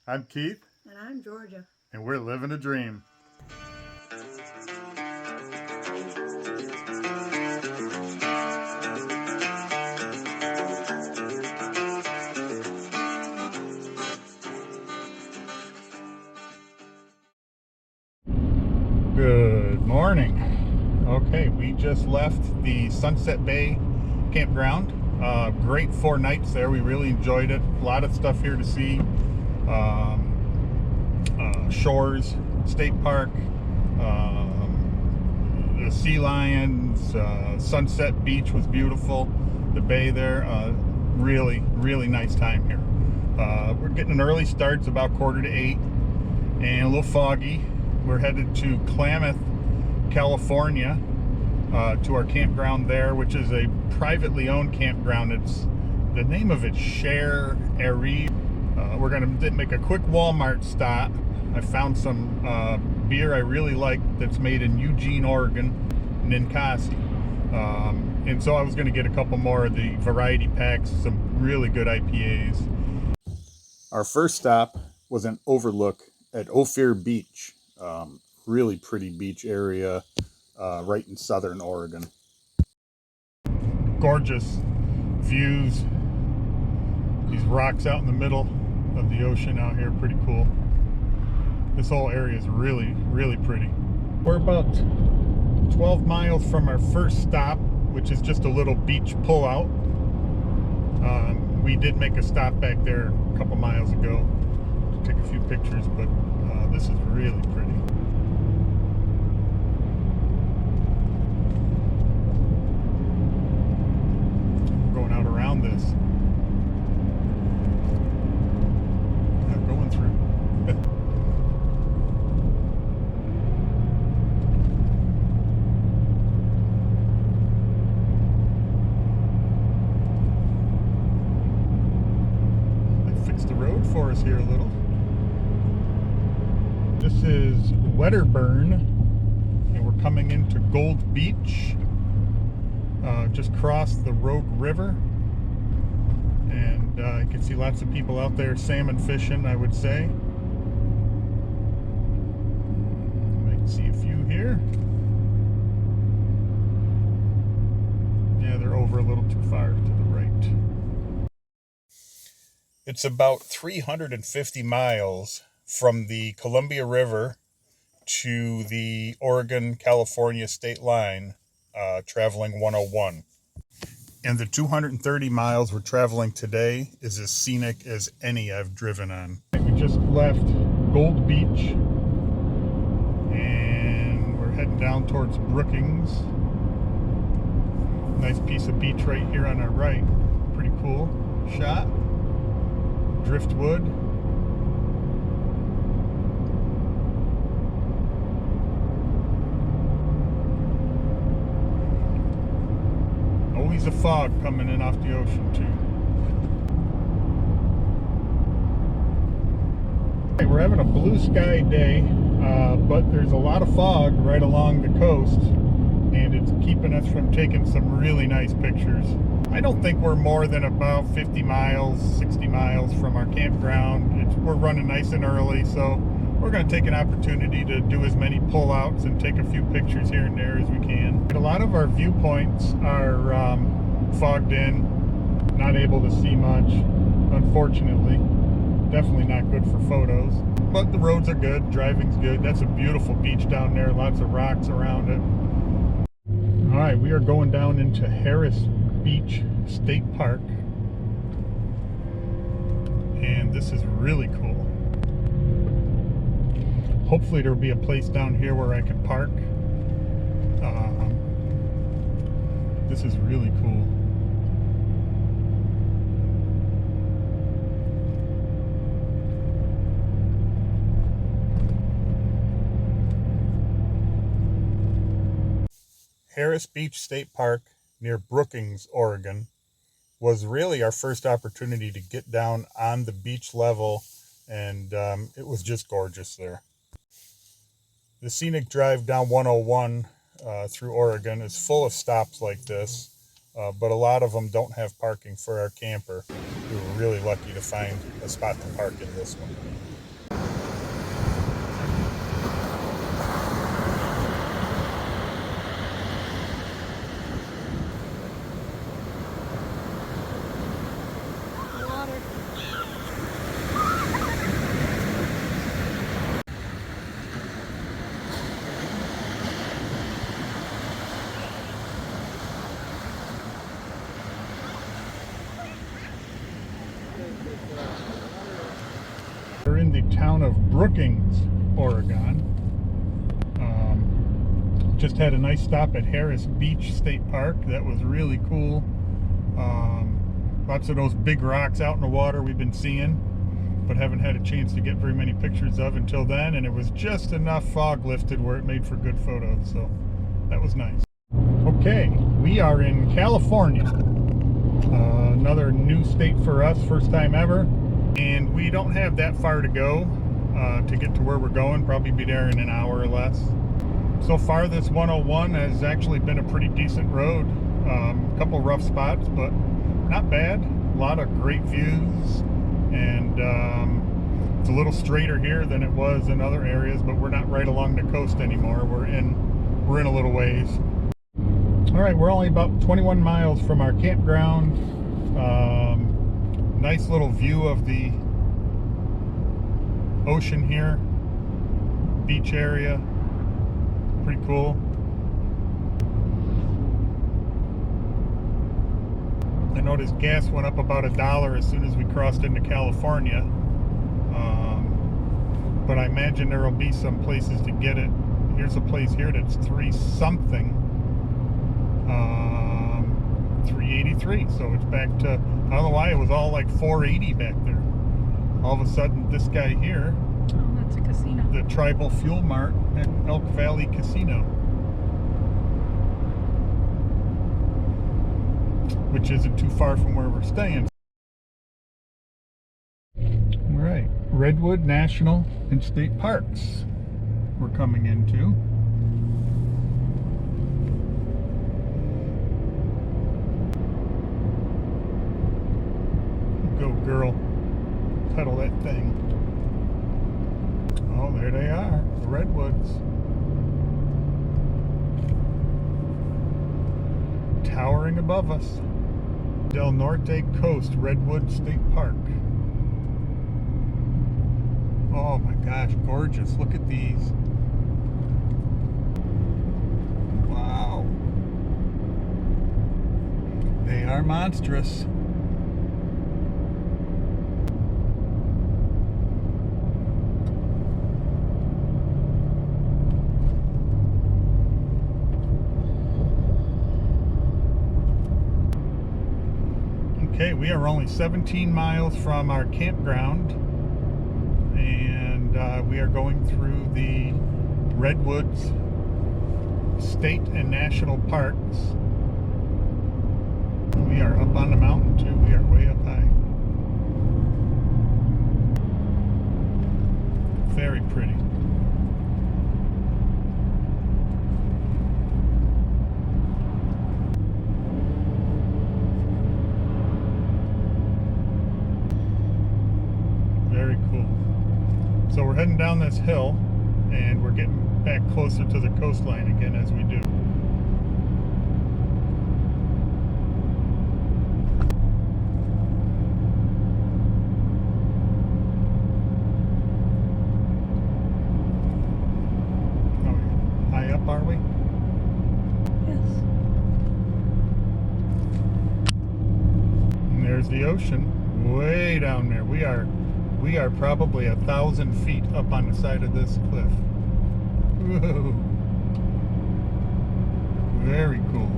I'm Keith. And I'm Georgia. And we're living a dream. Good morning. Okay, we just left the Sunset Bay campground. Great 4 nights there. We really enjoyed it. A lot of stuff here to see. Shores State Park, the sea lions, Sunset Beach was beautiful. The bay there, really nice time here. We're getting an early start. It's about 7:45 and a little foggy. We're headed to Klamath, California, to our campground there, which is a privately owned campground. The name of it's Cher Airy. We're gonna make a quick Walmart stop. I found some beer I really like that's made in Eugene, Oregon, Ninkasi. And so I was gonna get a couple more of the variety packs, some really good IPAs. Our first stop was an overlook at Ophir Beach. Really pretty beach area right in southern Oregon. Gorgeous views. These rocks out in the middle of the ocean out here, pretty cool. This whole area is really pretty. We're about 12 miles from our first stop, which is just a little beach pullout. We did make a stop back there a couple miles ago to take a few pictures, but this is really pretty. Going out around this. Not going through. The road for us here a little. This is Wedderburn, and we're coming into Gold Beach. Just crossed the Rogue River, and you can see lots of people out there salmon fishing, I would say. You might see a few here. Yeah, they're over a little too far to the right. It's about 350 miles from the Columbia River to the Oregon-California state line, traveling 101. And the 230 miles we're traveling today is as scenic as any I've driven on. We just left Gold Beach, and we're heading down towards Brookings. Nice piece of beach right here on our right. Pretty cool shot. Driftwood. Always a fog coming in off the ocean too. Okay, we're having a blue sky day, but there's a lot of fog right along the coast, and it's keeping us from taking some really nice pictures. I don't think we're more than about 50 miles, 60 miles from our campground. We're running nice and early, so we're going to take an opportunity to do as many pullouts and take a few pictures here and there as we can. A lot of our viewpoints are fogged in, not able to see much, unfortunately. Definitely not good for photos, but the roads are good, driving's good. That's a beautiful beach down there, lots of rocks around it. All right, we are going down into Harris Beach State Park, and this is really cool. Hopefully there'll be a place down here where I can park. This is really cool. Harris Beach State Park near Brookings, Oregon, was really our first opportunity to get down on the beach level, and it was just gorgeous there. The scenic drive down 101 through Oregon is full of stops like this. but a lot of them don't have parking for our camper. We were really lucky to find a spot to park in this one. We're in the town of Brookings, Oregon. Just had a nice stop at Harris Beach State Park. That was really cool. Lots of those big rocks out in the water we've been seeing, but haven't had a chance to get very many pictures of until then, and it was just enough fog lifted where it made for good photos, so that was nice. Okay, we are in California. Another new state for us, first time ever. And we don't have that far to go to get to where we're going. Probably be there in an hour or less. So far this 101 has actually been a pretty decent road. A couple rough spots, but not bad. A lot of great views, and it's a little straighter here than it was in other areas, but we're not right along the coast anymore. We're in a little ways. All right, we're only about 21 miles from our campground. Nice little view of the ocean here, beach area, pretty cool. I noticed gas went up about $1 as soon as we crossed into California, but I imagine there will be some places to get it. Here's a place here that's 3 something. 383, so it's back to, I don't know why it was all like 480 back there. All of a sudden this guy here, oh, that's a casino, the Tribal Fuel Mart at Elk Valley Casino, which isn't too far from where we're staying. All right, Redwood National and State Parks we're coming into. Go girl, pedal that thing. Oh, there they are, the Redwoods. Towering above us. Del Norte Coast, Redwood State Park. Oh my gosh, gorgeous. Look at these. Wow. They are monstrous. Okay, we are only 17 miles from our campground, and we are going through the Redwoods State and National Parks. We are up on the mountain too. We are way up high. Very pretty. Very cool. So we're heading down this hill, and we're getting back closer to the coastline again as we do. Oh, high up, are we? yes. And there's the ocean way down there. We are probably 1,000 feet up on the side of this cliff. Whoa. Very cool.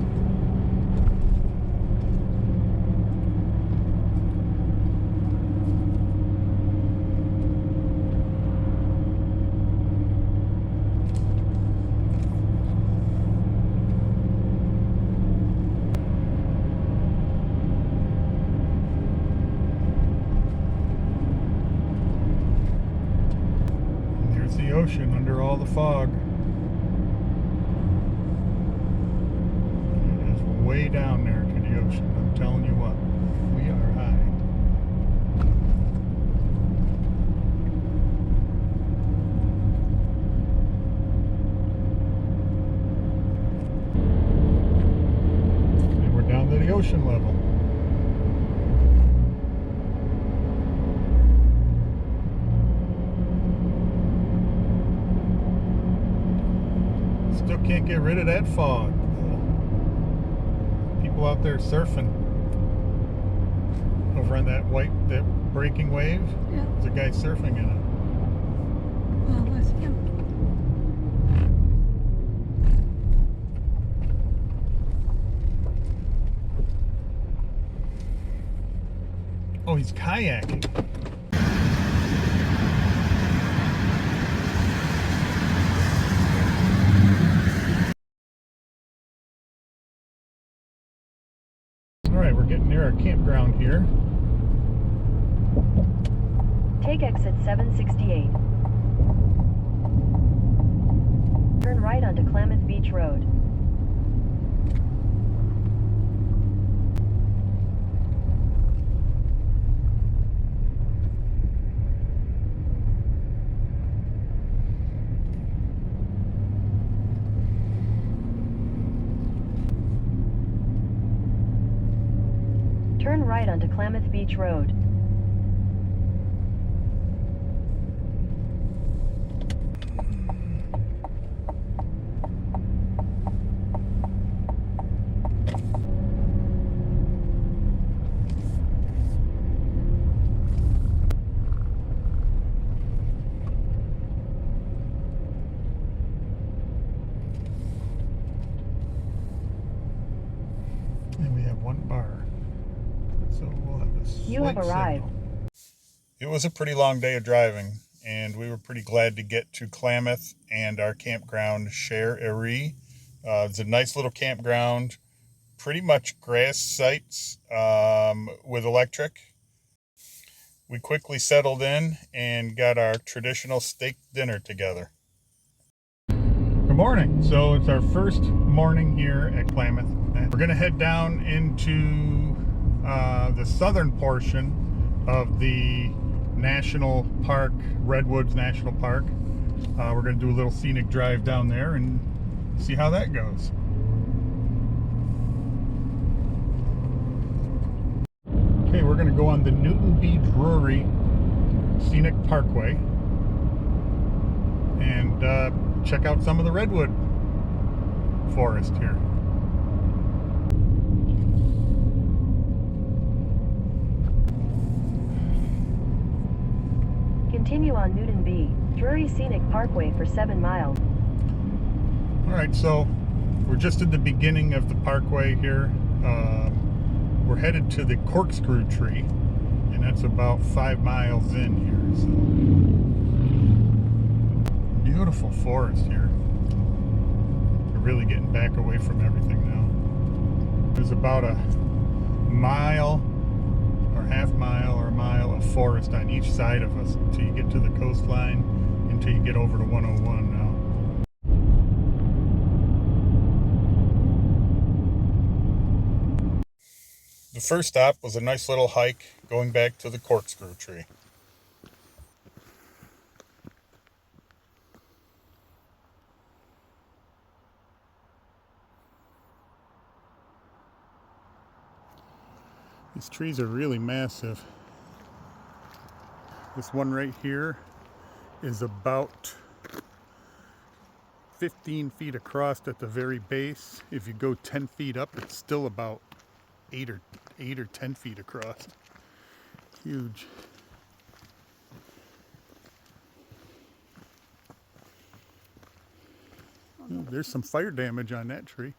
The ocean under all the fog. It is way down there. Can you the ocean. I'm telling you what, we are high. And we're down to the ocean level. Still can't get rid of that fog. People out there surfing over on that breaking wave. Yeah. There's a guy surfing in it. Well, that's him. Oh, he's kayaking. Alright, we're getting near our campground here. Take exit 768. Turn right onto Klamath Beach Road. Turn right onto Klamath Beach Road. And we have one bar. So we'll have a slight You have arrived. signal. It was a pretty long day of driving, and we were pretty glad to get to Klamath and our campground Prairie. It's a nice little campground, pretty much grass sites with electric. We quickly settled in and got our traditional steak dinner together. Good morning. So it's our first morning here at Klamath. We're going to head down into the southern portion of the national park, Redwoods National Park. We're going to do a little scenic drive down there and see how that goes. Okay, we're going to go on the Newton B. Brewery Scenic Parkway and check out some of the redwood forest here. Continue on Newton B. Brewery Scenic Parkway for 7 miles. Alright, so we're just at the beginning of the parkway here. We're headed to the Corkscrew Tree, and that's about 5 miles in here. So beautiful forest here. We're really getting back away from everything now. There's about a mile or half mile or a mile of forest on each side of us until you get to the coastline, until you get over to 101 now. The first stop was a nice little hike going back to the Corkscrew Tree. These trees are really massive. This one right here is about 15 feet across at the very base. If you go 10 feet up, it's still about 8 or 10 feet across. Huge. Ooh, there's some fire damage on that tree.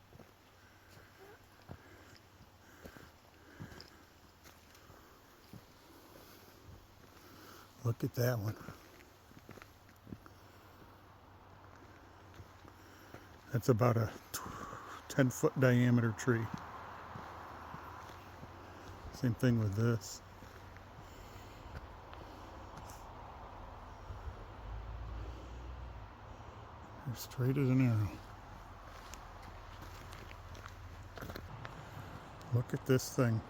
Look at that one. That's about a 10-foot diameter tree. Same thing with this. They're straight as an arrow. Look at this thing.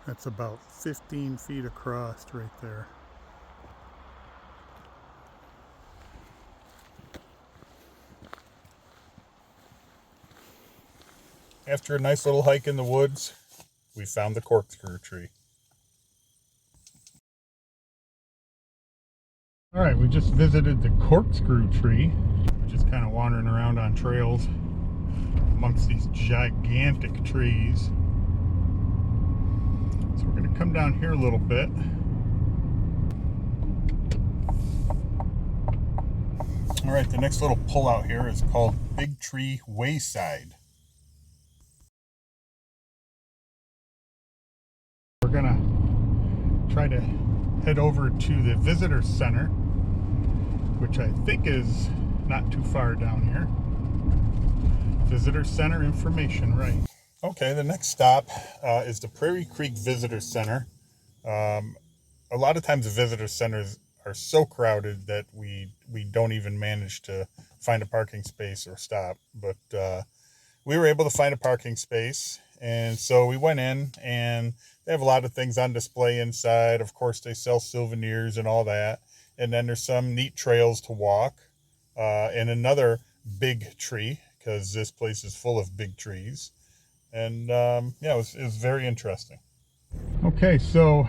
That's about 15 feet across right there. After a nice little hike in the woods, we found the corkscrew tree. All right, we just visited the corkscrew tree. We're just kind of wandering around on trails amongst these gigantic trees. So we're going to come down here a little bit. All right, the next little pull out here is called Big Tree Wayside. We're going to try to head over to the Visitor Center, which I think is not too far down here. Visitor Center information, right. Okay, the next stop is the Prairie Creek Visitor Center. A lot of times the visitor centers are so crowded that we don't even manage to find a parking space or stop. But we were able to find a parking space, and so we went in, and they have a lot of things on display inside. Of course, they sell souvenirs and all that. And then there's some neat trails to walk, and another big tree, because this place is full of big trees. And yeah, it was very interesting. Okay, so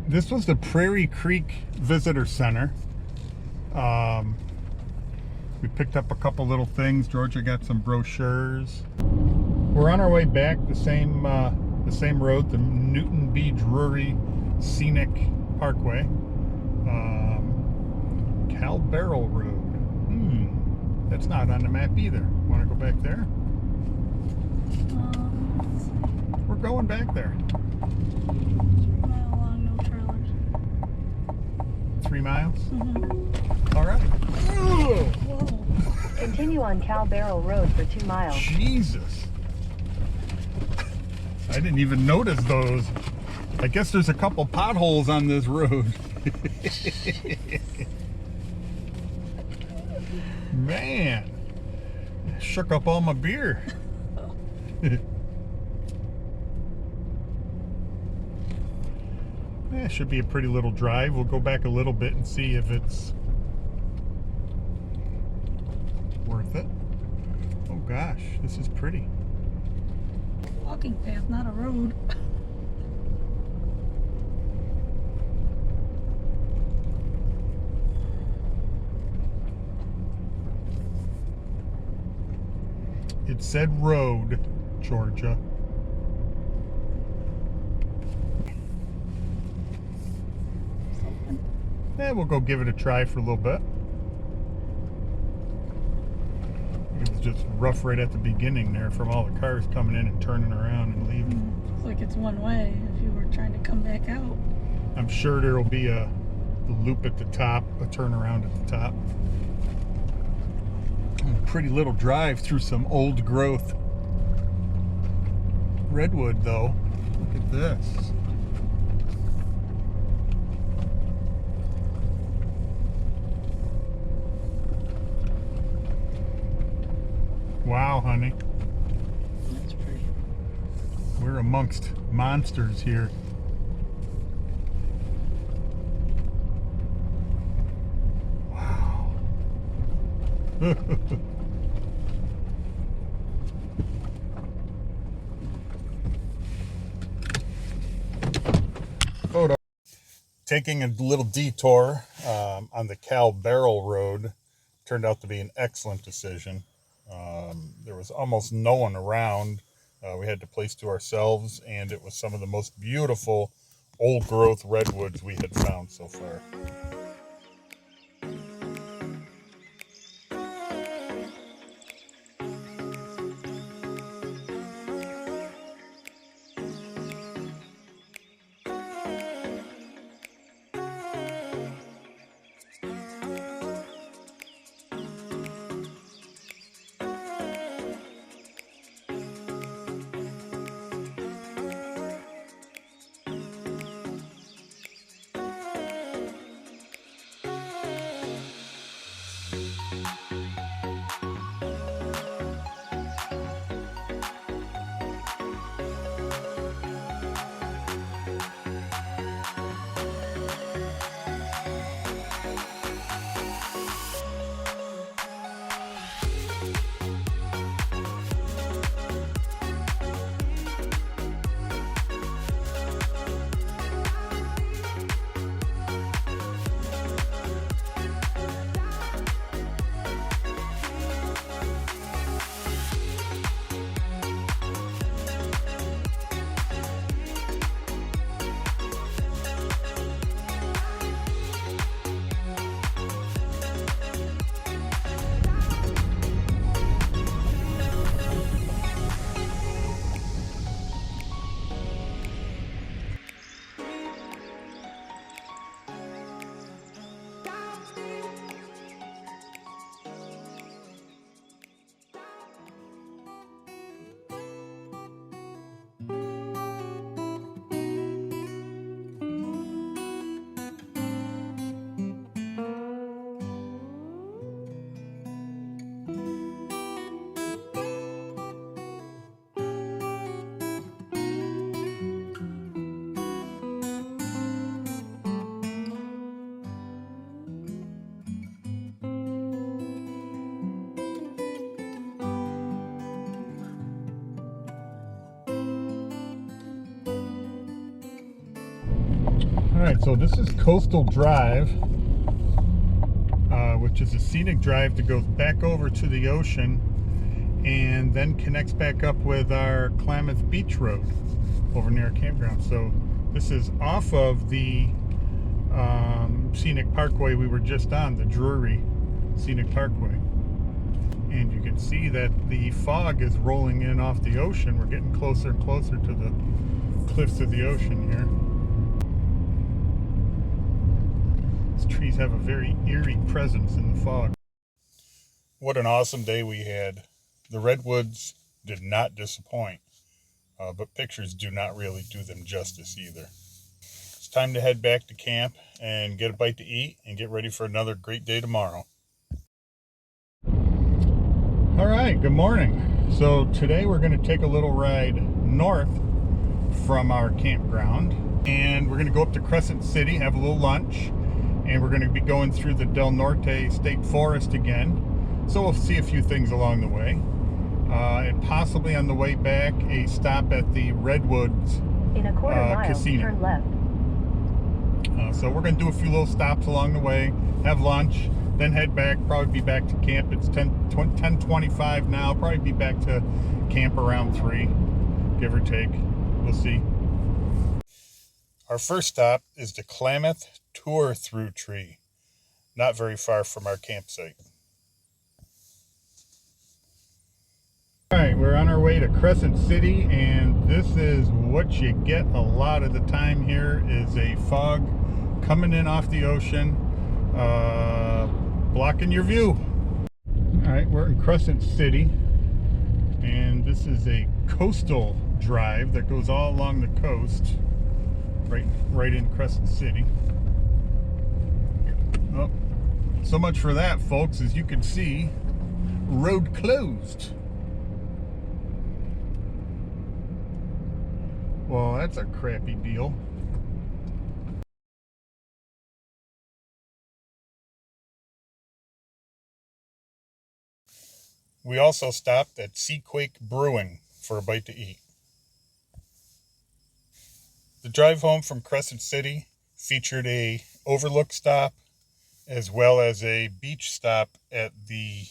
this was the Prairie Creek Visitor Center. We picked up a couple little things. Georgia got some brochures. We're on our way back the same road, the Newton B. Drury Scenic Parkway. Cal Barrel Road. That's not on the map either. Want to go back there? We're going back there. 3 mile long, no trailers. 3 miles? Mm-hmm. All right. Whoa. Continue on Cal Barrel Road for 2 miles. Jesus. I didn't even notice those. I guess there's a couple potholes on this road. Man, shook up all my beer. It should be a pretty little drive. We'll go back a little bit and see if it's worth it. Oh gosh, this is pretty. Walking path, not a road. It said road, Georgia. Yeah, we'll go give it a try for a little bit. It was just rough right at the beginning there from all the cars coming in and turning around and leaving. Looks like it's one way if you were trying to come back out. I'm sure there will be a loop at the top, a turnaround at the top. A pretty little drive through some old growth redwood though. Look at this. Wow, honey. That's pretty. We're amongst monsters here. Wow. Photo. Taking a little detour on the Cal Barrel Road turned out to be an excellent decision. There was almost no one around. We had the place to ourselves, and it was some of the most beautiful old growth redwoods we had found so far. Alright, so this is Coastal Drive, which is a scenic drive that goes back over to the ocean and then connects back up with our Klamath Beach Road over near our campground. So this is off of the scenic parkway we were just on, the Drury Scenic Parkway. And you can see that the fog is rolling in off the ocean. We're getting closer and closer to the cliffs of the ocean here. These trees have a very eerie presence in the fog. What an awesome day we had. The Redwoods did not disappoint, but pictures do not really do them justice either. It's time to head back to camp and get a bite to eat and get ready for another great day tomorrow. All right, good morning. So today we're going to take a little ride north from our campground, and we're going to go up to Crescent City, have a little lunch, and we're going to be going through the Del Norte State Forest again. So we'll see a few things along the way. And possibly on the way back, a stop at the Redwoods In a quarter mile, casino. turn left. So we're going to do a few little stops along the way, have lunch, then head back, probably be back to camp. It's 10:25 now, probably be back to camp around 3, give or take. We'll see. Our first stop is the Klamath Tour Through Tree, not very far from our campsite. All right, we're on our way to Crescent City, and this is what you get a lot of the time here is a fog coming in off the ocean, blocking your view. All right, we're in Crescent City, and this is a coastal drive that goes all along the coast, right in Crescent City. Oh, so much for that, folks. As you can see, road closed. Well, that's a crappy deal. We also stopped at Seaquake Brewing for a bite to eat. The drive home from Crescent City featured a overlook stop as well as a beach stop at the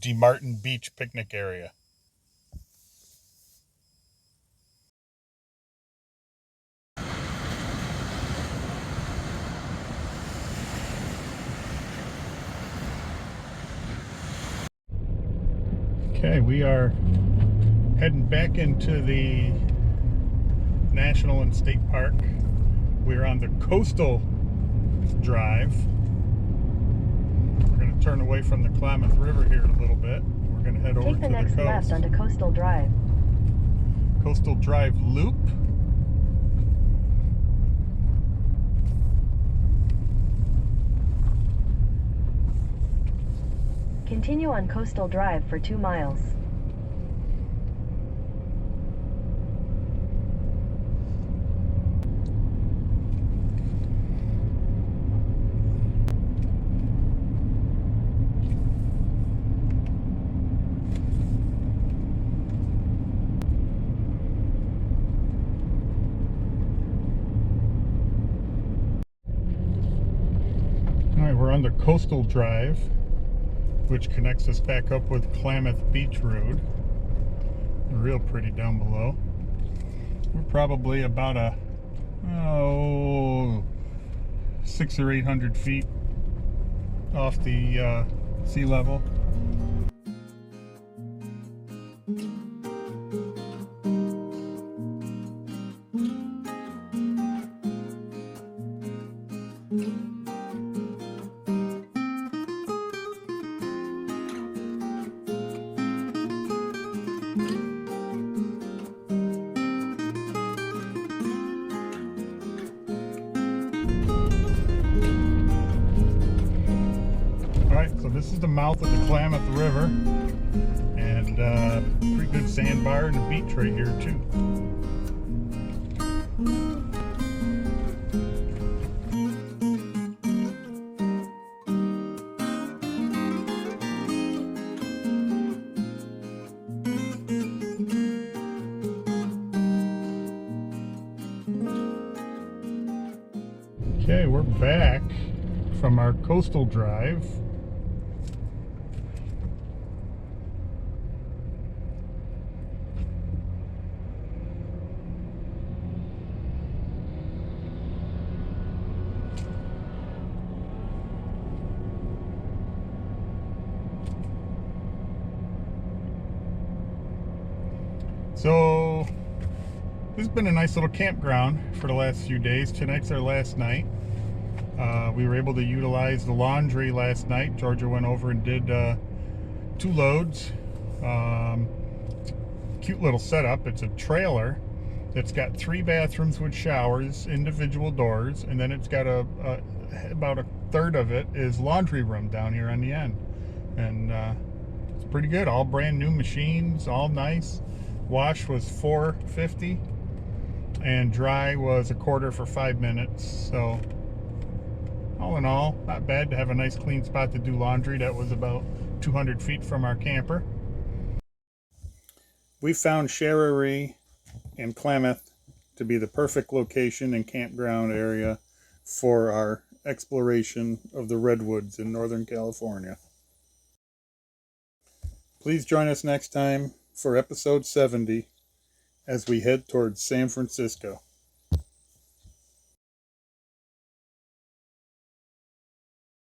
DeMartin Beach picnic area. Okay, we are heading back into the National and State Park. We're on the Coastal Drive. We're going to turn away from the Klamath River here in a little bit. We're going to head over to Take the the next coast. left onto Coastal Drive. Coastal Drive Loop. Continue on Coastal Drive for 2 miles. All right, we're on the Coastal Drive, which connects us back up with Klamath Beach Road. Real pretty down below. We're probably about 600 or 800 feet off the sea level. So this is the mouth of the Klamath River, and pretty good sandbar and a beach right here too. Okay, we're back from our coastal drive. So this has been a nice little campground for the last few days. Tonight's our last night. We were able to utilize the laundry last night. Georgia went over and did 2 loads. Cute little setup. It's a trailer that's got 3 bathrooms with showers, individual doors, and then it's got about a third of it is laundry room down here on the end. And it's pretty good. All brand new machines, all nice. Wash was $4.50 and dry was $1/4 for 5 minutes. So all in all, not bad to have a nice clean spot to do laundry. That was about 200 feet from our camper. We found Prairie and Klamath to be the perfect location and campground area for our exploration of the Redwoods in Northern California. Please join us next time for episode 70 as we head towards San Francisco.